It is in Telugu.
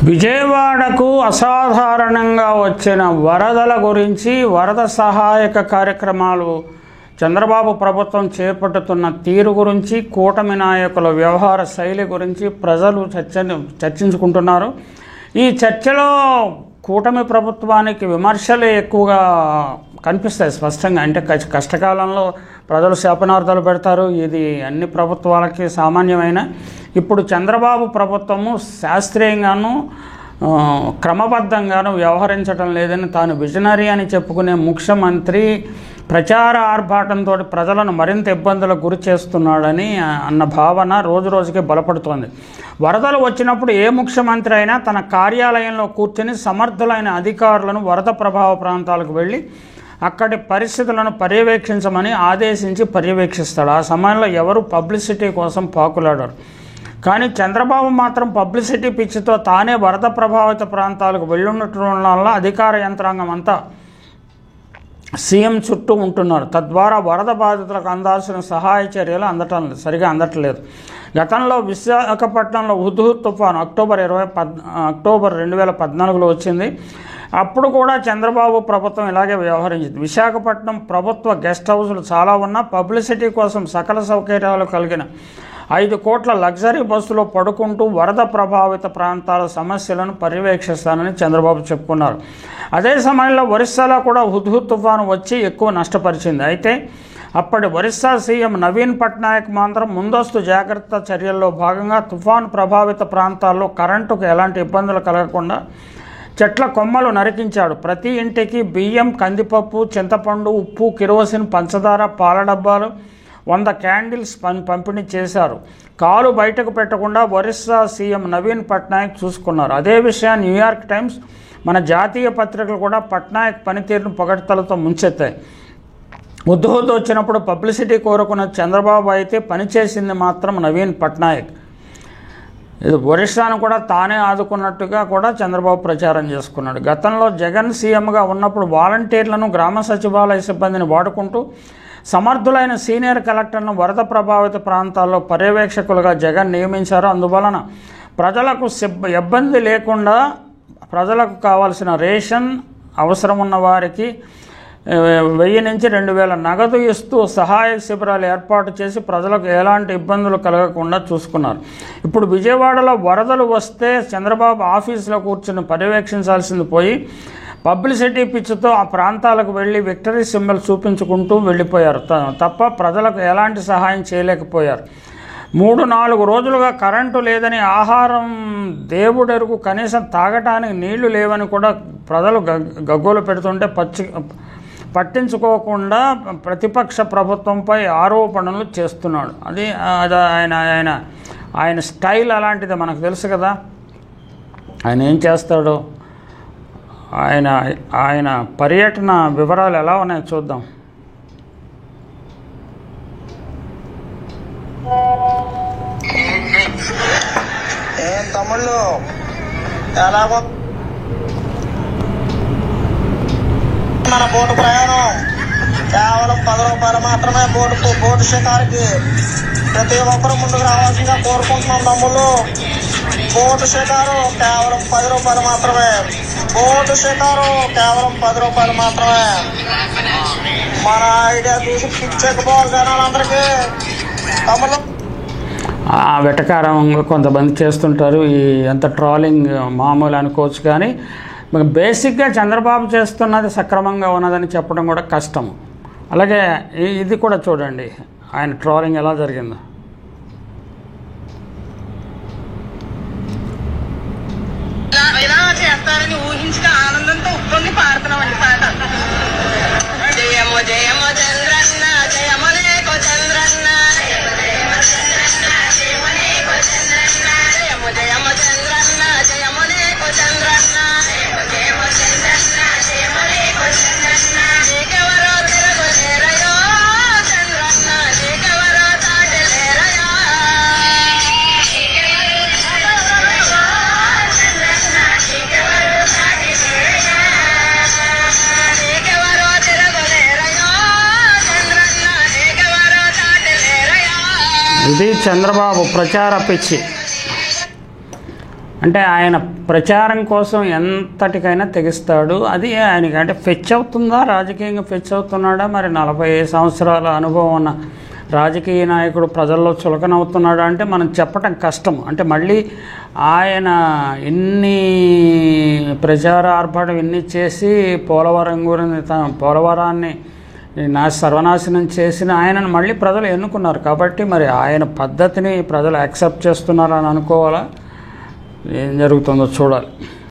విజయవాడకు అసాధారణంగా వచ్చిన వరదల గురించి, వరద సహాయక కార్యక్రమాలు, చంద్రబాబు ప్రభుత్వం చేపట్టుతున్న తీరు గురించి, కూటమి నాయకుల వ్యవహార శైలి గురించి ప్రజలు చర్చించుకుంటున్నారు. ఈ చర్చలో కూటమి ప్రభుత్వానికి విమర్శలే ఎక్కువగా కనిపిస్తాయి స్పష్టంగా. అంటే కష్టకాలంలో ప్రజలు శాపనార్థాలు పెడతారు, ఇది అన్ని ప్రభుత్వాలకి సామాన్యమైన. ఇప్పుడు చంద్రబాబు ప్రభుత్వము శాస్త్రీయంగాను క్రమబద్ధంగాను వ్యవహరించడం లేదని, తాను విజనరీ అని చెప్పుకునే ముఖ్యమంత్రి ప్రచార ఆర్భాటంతో ప్రజలను మరింత ఇబ్బందులకు గురి చేస్తున్నాడని అన్న భావన రోజు రోజుకి బలపడుతోంది. వరదలు వచ్చినప్పుడు ఏ ముఖ్యమంత్రి అయినా తన కార్యాలయంలో కూర్చొని సమర్థులైన అధికారులను వరద ప్రభావ ప్రాంతాలకు వెళ్ళి అక్కడి పరిస్థితులను పర్యవేక్షించమని ఆదేశించి పర్యవేక్షిస్తాడు. ఆ సమయంలో ఎవరు పబ్లిసిటీ కోసం పాకులాడారు. కానీ చంద్రబాబు మాత్రం పబ్లిసిటీ పిచ్చితో తానే వరద ప్రభావిత ప్రాంతాలకు వెళ్ళుండటం వల్ల అధికార యంత్రాంగం అంతా సీఎం చుట్టూ ఉంటున్నారు. తద్వారా వరద బాధితులకు అందాల్సిన సహాయ చర్యలు సరిగా అందట్లేదు. గతంలో విశాఖపట్నంలో హుద్హుద్ తుఫాను అక్టోబర్ 2014లో వచ్చింది. అప్పుడు కూడా చంద్రబాబు ప్రభుత్వం ఇలాగే వ్యవహరించింది. విశాఖపట్నం ప్రభుత్వ గెస్ట్ హౌస్లు చాలా ఉన్నా పబ్లిసిటీ కోసం సకల సౌకర్యాలు కలిగిన 5 కోట్ల లగ్జరీ బస్సులో పడుకుంటూ వరద ప్రభావిత ప్రాంతాల సమస్యలను పర్యవేక్షిస్తానని చంద్రబాబు చెప్పుకున్నారు. అదే సమయంలో ఒరిస్సాలో కూడా హుద్హుద్ తుఫాను వచ్చి ఎక్కువ నష్టపరిచింది. అయితే అప్పటి ఒరిస్సా సీఎం నవీన్ పట్నాయక్ మాత్రం ముందస్తు జాగ్రత్త చర్యల్లో భాగంగా తుఫాను ప్రభావిత ప్రాంతాల్లో కరెంటుకు ఎలాంటి ఇబ్బందులు కలగకుండా చెట్ల కొమ్మలు నరికించాడు. ప్రతి ఇంటికి బియ్యం, కందిపప్పు, చింతపండు, ఉప్పు, కిరోసిన్, పంచదార, పాల డబ్బాలు, 100 క్యాండిల్స్ పంపిణీ చేశారు. కాలు బయటకు పెట్టకుండా ఒరిస్సా సీఎం నవీన్ పట్నాయక్ చూసుకున్నారు. అదే విషయాన్ని న్యూయార్క్ టైమ్స్, మన జాతీయ పత్రికలు కూడా పట్నాయక్ పనితీరును పొగడ్తలతో ముంచెత్తాయి. హుద్హుద్ వచ్చినప్పుడు పబ్లిసిటీ కోరుకున్న చంద్రబాబు అయితే పనిచేసింది మాత్రం నవీన్ పట్నాయక్. ఇది ఒరిస్సాను కూడా తానే ఆదుకున్నట్టుగా కూడా చంద్రబాబు ప్రచారం చేసుకున్నాడు. గతంలో జగన్ సీఎంగా ఉన్నప్పుడు వాలంటీర్లను, గ్రామ సచివాలయ సిబ్బందిని వాడుకుంటూ సమర్థులైన సీనియర్ కలెక్టర్ను వరద ప్రభావిత ప్రాంతాల్లో పర్యవేక్షకులుగా జగన్ నియమించారు. అందువలన ప్రజలకు ఇబ్బంది లేకుండా ప్రజలకు కావాల్సిన రేషన్, అవసరం ఉన్న వారికి 1000 నుంచి 2000 నగదు ఇస్తూ సహాయ శిబిరాలు ఏర్పాటు చేసి ప్రజలకు ఎలాంటి ఇబ్బందులు కలగకుండా చూసుకున్నారు. ఇప్పుడు విజయవాడలో వరదలు వస్తే చంద్రబాబు ఆఫీసులో కూర్చుని పర్యవేక్షించాల్సింది పోయి పబ్లిసిటీ పిచ్చితో ఆ ప్రాంతాలకు వెళ్ళి విక్టరీ సింబల్ చూపించుకుంటూ వెళ్ళిపోయారు తప్ప ప్రజలకు ఎలాంటి సహాయం చేయలేకపోయారు. 3-4 రోజులుగా కరెంటు లేదని, ఆహారం దేవుడెరుగు, కనీసం తాగటానికి నీళ్లు లేవని కూడా ప్రజలు గగ్గోలు పెడుతుంటే పట్టించుకోకుండా ప్రతిపక్ష ప్రభుత్వంపై ఆరోపణలు చేస్తున్నాడు. అది ఆయన స్టైల్ అలాంటిది, మనకు తెలుసు కదా. ఆయన ఏం చేస్తాడో, ఆయన పర్యటన వివరాలు ఎలా ఉన్నాయో చూద్దాం. తమ్ముళ్ళు ఎలాగో మన బోటు ప్రయాణం కేవలం 10 రూపాయలు మాత్రమే. బోటు షికారుకి ప్రతి ఒక్కరు ముందుకు రావాల్సిందిగా కోరుకుంటున్నాం తమ్ముళ్ళు. బోటు షికారు కేవలం 10 రూపాయలు మాత్రమే. బోటు షికారు కేవలం 10 రూపాయలు మాత్రమే. మన ఐడియా చూసి పిచ్చెక్కిపోవాలి జనాలందరికీ తమ్ముళ్ళు. వెటకారంగా కొంతమంది చేస్తుంటారు. ఎంత ట్రోలింగ్ మామూలు అనుకోవచ్చు, కానీ బేసిక్గా చంద్రబాబు చేస్తున్నది సక్రమంగా ఉన్నదని చెప్పడం కూడా కష్టం. అలాగే ఇది కూడా చూడండి, ఆయన ట్రోలింగ్ ఎలా జరిగిందో. ఇలా చేస్తారని ఊహించిన ఆనందంతో ఉప్పొంగి పాడుతున్నామండి పాట. జయమో జయమో చంద్రన్న, జయమో లేకో చంద్రన్న, జయమో జయమో చంద్రన్న, జయమో లేకో చంద్రన్న, నీకెవరో తిరగలేరయో చంద్రన్న, నీకెవరో తాటలేరయో, నీకెవరో తిరగలేరయో చంద్రన్న, నీకెవరో తాటలేరయో. ఇది చంద్రబాబు ప్రచార పిచ్చి. అంటే ఆయన ప్రచారం కోసం ఎంతటికైనా తెగిస్తాడు. అది ఆయనకి అంటే ఫెచ్ అవుతుందా, రాజకీయంగా ఫెచ్ అవుతున్నాడా, మరి 40 సంవత్సరాల అనుభవం ఉన్న రాజకీయ నాయకుడు ప్రజల్లో చులకనవుతున్నాడా అంటే మనం చెప్పటం కష్టం. అంటే మళ్ళీ ఆయన ఇన్ని ప్రచార ఆర్భాటం ఇన్ని చేసి పోలవరం గురించి పోలవరాన్ని సర్వనాశనం చేసిన ఆయనను మళ్ళీ ప్రజలు ఎన్నుకున్నారు కాబట్టి మరి ఆయన పద్ధతిని ప్రజలు యాక్సెప్ట్ చేస్తున్నారని అనుకోవాలా, ఏం జరుగుతుందో చూడాలి.